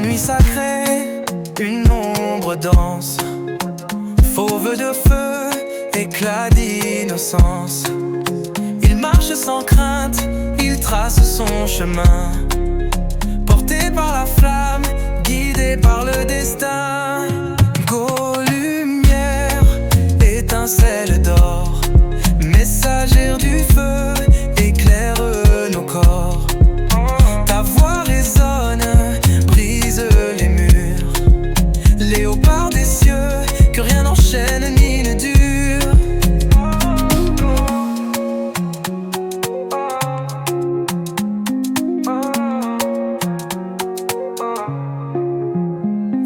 nuit sacrée, une ombre danse, fauve de feu, éclat d'innocence. Il marche sans crainte, il trace son chemin, porté par la flamme, guidé par le destin. Go, lumière, étincelle d'or, messagère du feu, éclaire nos corps. Ta voix résonne, brise les murs, léopard des cieux, que rien n'enchaîne ni ne dure.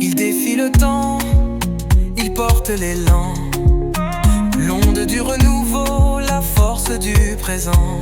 Il défie le temps, il porte l'élan, l'onde du renouveau, la force du présent.